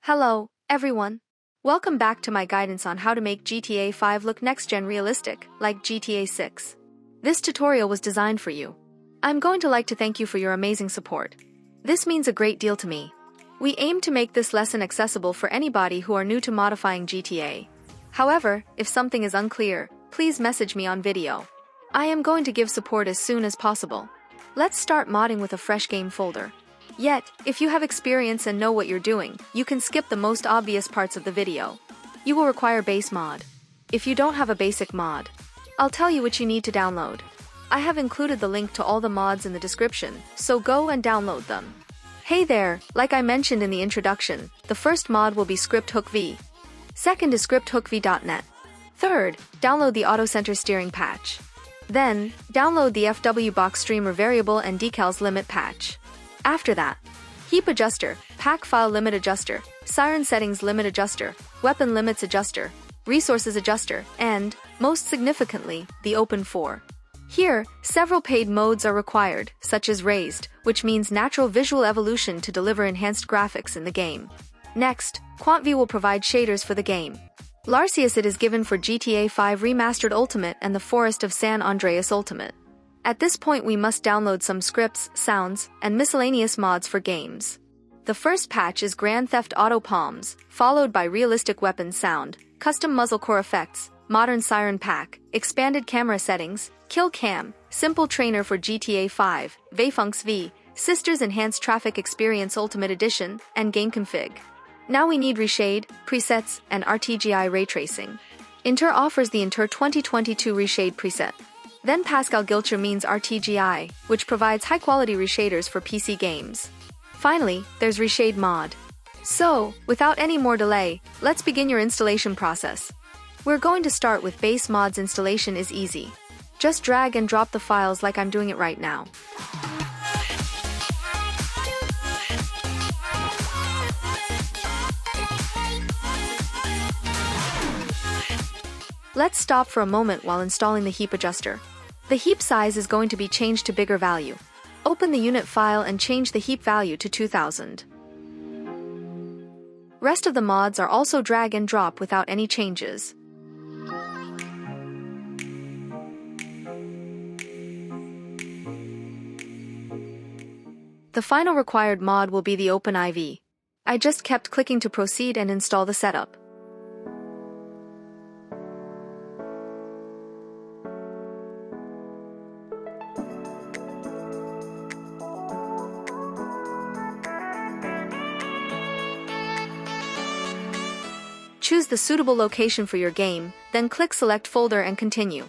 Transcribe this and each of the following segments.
Hello, everyone. Welcome back to my guidance on how to make GTA 5 look next-gen realistic, like GTA 6. This tutorial was designed for you. I'm going to like to thank you for your amazing support. This means a great deal to me. We aim to make this lesson accessible for anybody who are new to modifying GTA. However, if something is unclear, please message me on video. I am going to give support as soon as possible. Let's start modding with a fresh game folder. Yet, if you have experience and know what you're doing, you can skip the most obvious parts of the video. You will require base mod. If you don't have a basic mod, I'll tell you what you need to download. I have included the link to all the mods in the description, so go and download them. Hey there, like I mentioned in the introduction, the first mod will be ScriptHookV. Second is ScriptHookV.net. Third, download the Auto Center Steering patch. Then, download the FW Box Streamer Variable and Decals Limit patch. After that, Heap Adjuster, Pack File Limit Adjuster, Siren Settings Limit Adjuster, Weapon Limits Adjuster, Resources Adjuster, and, most significantly, the Open 4. Here, several paid modes are required, such as Raised, which means natural visual evolution to deliver enhanced graphics in the game. Next, QuantV will provide shaders for the game. Larceus it is given for GTA 5 Remastered Ultimate and the Forest of San Andreas Ultimate. At this point we must download some scripts, sounds, and miscellaneous mods for games. The first patch is Grand Theft Auto Palms, followed by Realistic Weapons Sound, Custom Muzzle Core Effects, Modern Siren Pack, Expanded Camera Settings, Kill Cam, Simple Trainer for GTA 5, Vfunks V, Sisters Enhanced Traffic Experience Ultimate Edition, and Gameconfig. Now we need Reshade, Presets, and RTGI Ray Tracing. Inter offers the Inter 2022 Reshade preset. Then Pascal Gilcher means RTGI, which provides high-quality reshaders for PC games. Finally, there's Reshade Mod. So, without any more delay, let's begin your installation process. We're going to start with base mods. Installation is easy. Just drag and drop the files like I'm doing it right now. Let's stop for a moment while installing the heap adjuster. The heap size is going to be changed to bigger value. Open the unit file and change the heap value to 2000. Rest of the mods are also drag and drop without any changes. The final required mod will be the OpenIV. I just kept clicking to proceed and install the setup. Choose the suitable location for your game, then click Select Folder and continue.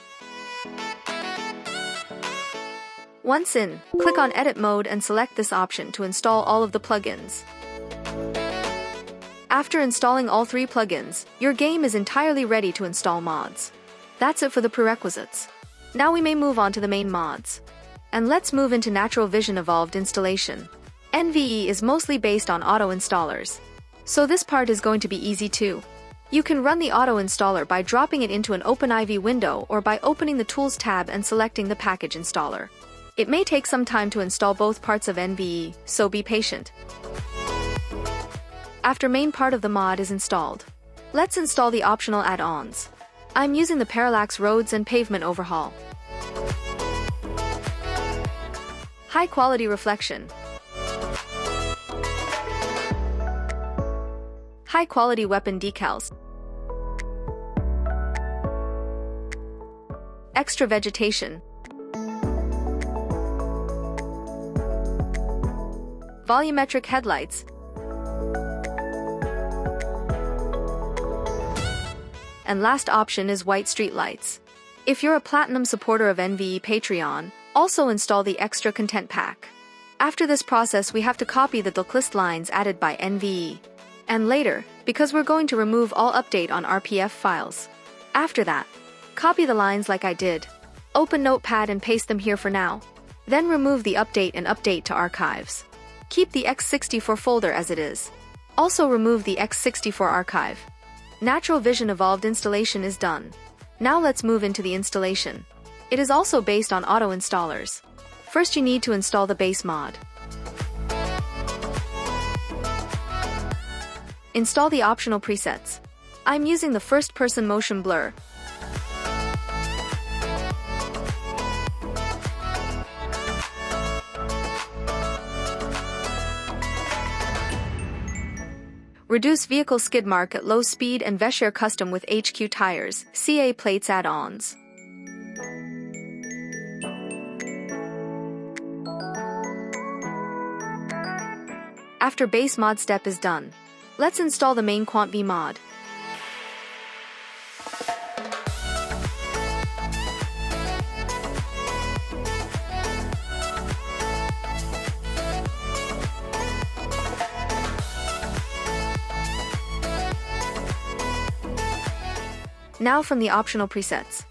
Once in, click on Edit Mode and select this option to install all of the plugins. After installing all 3 plugins, your game is entirely ready to install mods. That's it for the prerequisites. Now we may move on to the main mods. And let's move into Natural Vision Evolved installation. NVE is mostly based on auto installers. So this part is going to be easy too. You can run the auto installer by dropping it into an OpenIV window or by opening the Tools tab and selecting the package installer. It may take some time to install both parts of NVE, so be patient. After main part of the mod is installed, let's install the optional add-ons. I'm using the Parallax Roads and Pavement Overhaul. High quality reflection. High-quality weapon decals. Extra vegetation. Volumetric headlights. And last option is white street lights. If you're a Platinum supporter of NVE Patreon, also install the Extra Content Pack. After this process we have to copy the list lines added by NVE. And later, because we're going to remove all update on RPF files. After that, copy the lines like I did. Open Notepad and paste them here for now. Then remove the update and update to archives. Keep the x64 folder as it is. Also remove the x64 archive. Natural Vision Evolved installation is done. Now let's move into the installation. It is also based on auto installers. First you need to install the base mod. Install the optional presets. I'm using the first-person motion blur. Reduce vehicle skid mark at low speed and Veshare custom with HQ tires, CA plates add-ons. After base mod step is done, let's install the main QuantV mod. Now from the optional presets.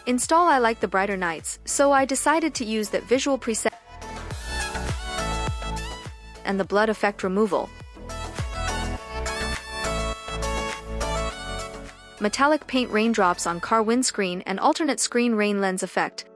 Install I like the brighter nights, so I decided to use that visual preset and the blood effect removal. Metallic paint raindrops on car windscreen and alternate screen rain lens effect.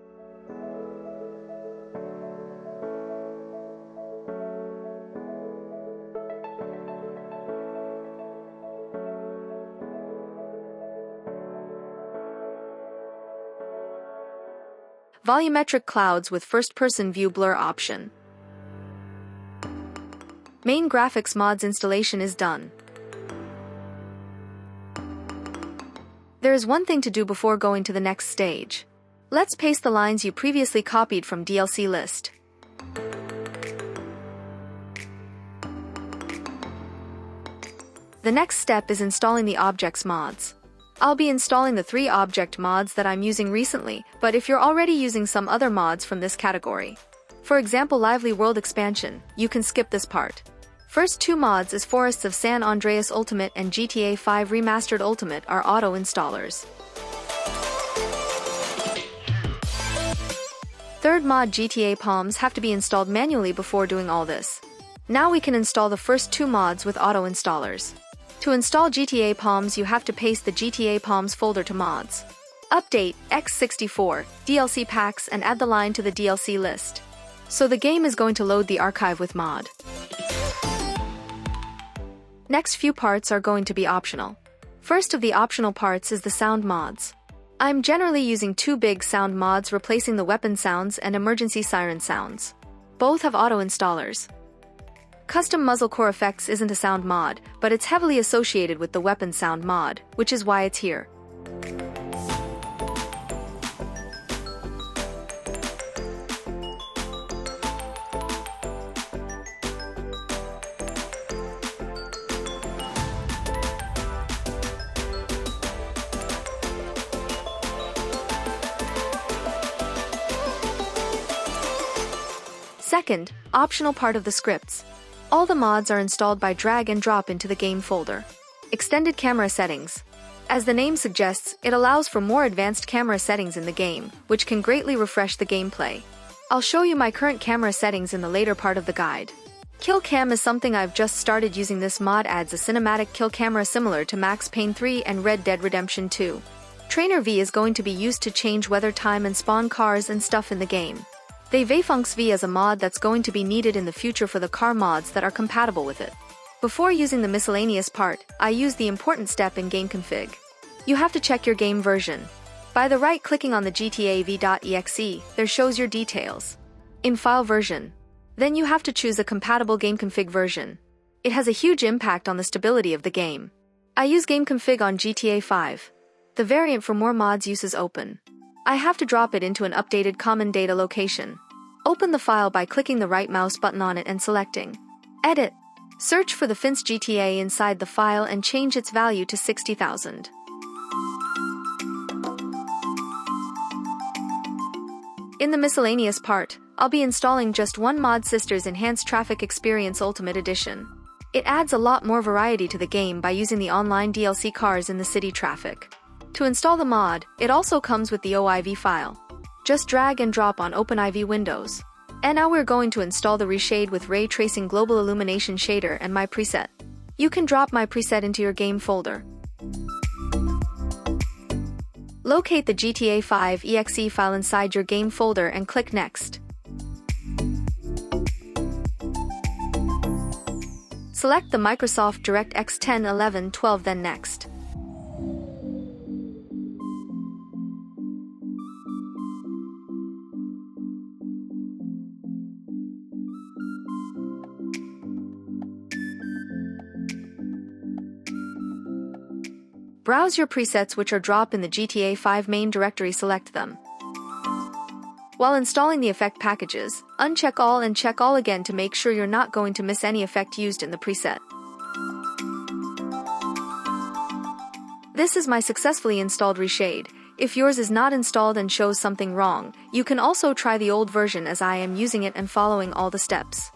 Volumetric clouds with first-person view blur option. Main graphics mods installation is done. There is one thing to do before going to the next stage. Let's paste the lines you previously copied from DLC list. The next step is installing the objects mods. I'll be installing the 3 object mods that I'm using recently, but if you're already using some other mods from this category, for example Lively World Expansion, you can skip this part. First 2 mods is Forests of San Andreas Ultimate and GTA5 Remastered Ultimate are auto installers. Third mod GTA Palms have to be installed manually before doing all this. Now we can install the first 2 mods with auto installers. To install GTA Palms you have to paste the GTA Palms folder to mods. Update x64 DLC packs and add the line to the DLC list. So the game is going to load the archive with mod. Next few parts are going to be optional. First of the optional parts is the sound mods. I'm generally using 2 big sound mods replacing the weapon sounds and emergency siren sounds. Both have auto installers. Custom muzzle core effects isn't a sound mod, but it's heavily associated with the weapon sound mod, which is why it's here. Second, optional part of the scripts. All the mods are installed by drag and drop into the game folder. Extended camera settings. As the name suggests, it allows for more advanced camera settings in the game, which can greatly refresh the gameplay. I'll show you my current camera settings in the later part of the guide. Kill cam is something I've just started using. This mod adds a cinematic kill camera similar to Max Payne 3 and Red Dead Redemption 2. Trainer V is going to be used to change weather time and spawn cars and stuff in the game. They Vfunks V as a mod that's going to be needed in the future for the car mods that are compatible with it. Before using the miscellaneous part, I use the important step in Gameconfig. You have to check your game version. By the right-clicking on the GTAV.exe, there shows your details. In file version. Then you have to choose a compatible Gameconfig version. It has a huge impact on the stability of the game. I use Gameconfig on GTA5. The variant for more mods uses open. I have to drop it into an updated common data location. Open the file by clicking the right mouse button on it and selecting Edit. Search for the Finns GTA inside the file and change its value to 60,000. In the miscellaneous part, I'll be installing just one mod, Sisters Enhanced Traffic Experience Ultimate Edition. It adds a lot more variety to the game by using the online DLC cars in the city traffic. To install the mod, it also comes with the OIV file. Just drag and drop on OpenIV windows. And now we're going to install the Reshade with Ray Tracing Global Illumination Shader and my preset. You can drop my preset into your game folder. Locate the GTA5 exe file inside your game folder and click Next. Select the Microsoft DirectX 10, 11, 12, then Next. Browse your presets which are dropped in the GTA5 main directory, select them. While installing the effect packages, uncheck all and check all again to make sure you're not going to miss any effect used in the preset. This is my successfully installed Reshade. If yours is not installed and shows something wrong, you can also try the old version as I am using it and following all the steps.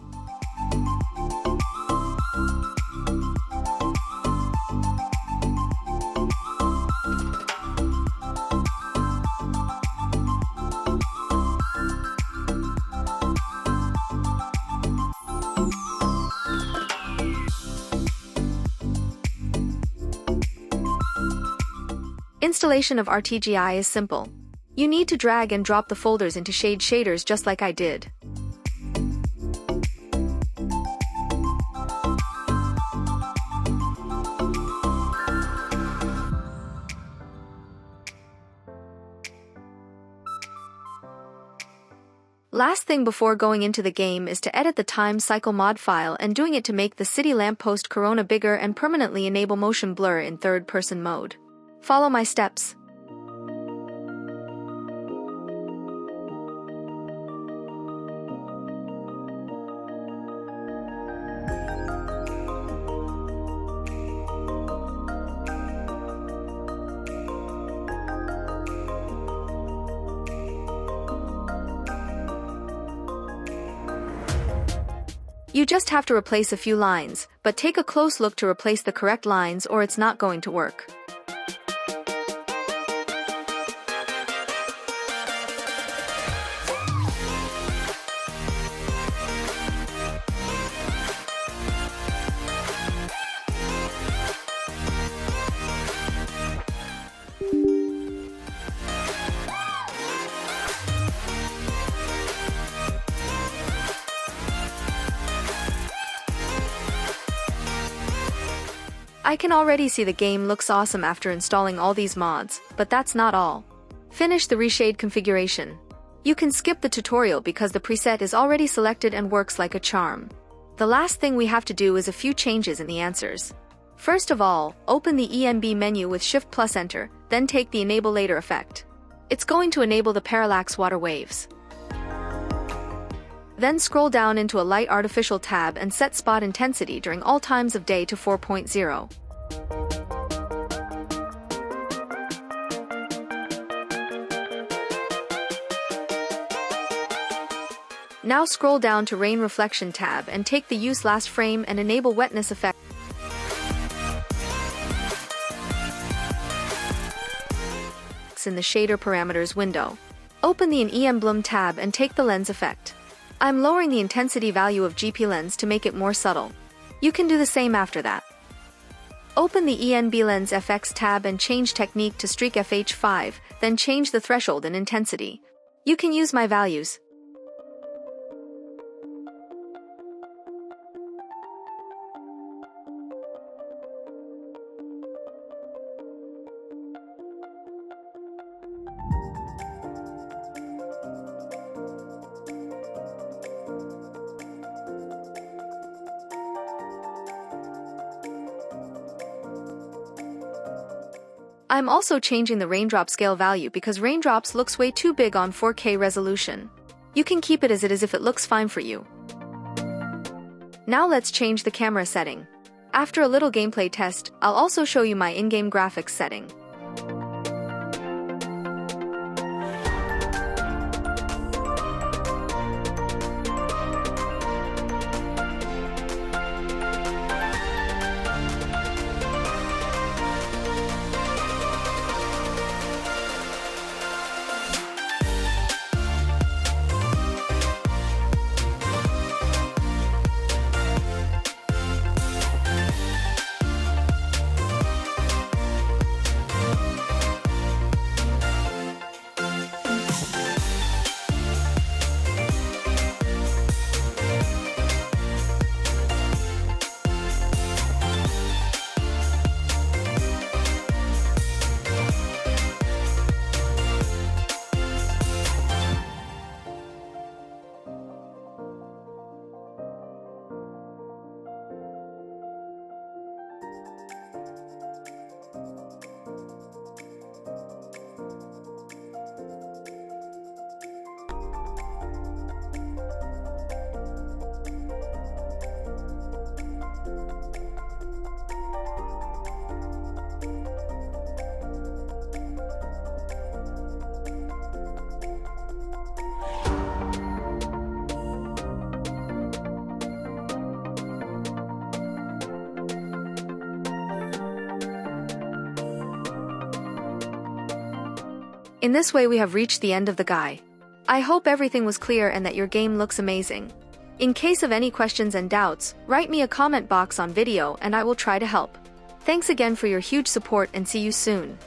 Installation of RTGI is simple. You need to drag and drop the folders into Shade shaders just like I did. Last thing before going into the game is to edit the Timecycle mod file and doing it to make the city lamppost corona bigger and permanently enable motion blur in third-person mode. Follow my steps. You just have to replace a few lines, but take a close look to replace the correct lines or it's not going to work. I can already see the game looks awesome after installing all these mods, but that's not all. Finish the Reshade configuration. You can skip the tutorial because the preset is already selected and works like a charm. The last thing we have to do is a few changes in the answers. First of all, open the ENB menu with Shift+Enter, then take the Enable Later effect. It's going to enable the parallax water waves. Then scroll down into a light artificial tab and set spot intensity during all times of day to 4.0. Now scroll down to Rain Reflection tab and take the Use Last Frame and enable Wetness effect. In the Shader Parameters window. Open the Emblem tab and take the Lens effect. I'm lowering the intensity value of GP Lens to make it more subtle. You can do the same after that. Open the ENB Lens FX tab and change technique to Streak FH5, then change the threshold and intensity. You can use my values. I'm also changing the raindrop scale value because raindrops looks way too big on 4K resolution. You can keep it as it is if it looks fine for you. Now let's change the camera setting. After a little gameplay test, I'll also show you my in-game graphics setting. In this way we have reached the end of the guide. I hope everything was clear and that your game looks amazing. In case of any questions and doubts, write me a comment box on video and I will try to help. Thanks again for your huge support and see you soon.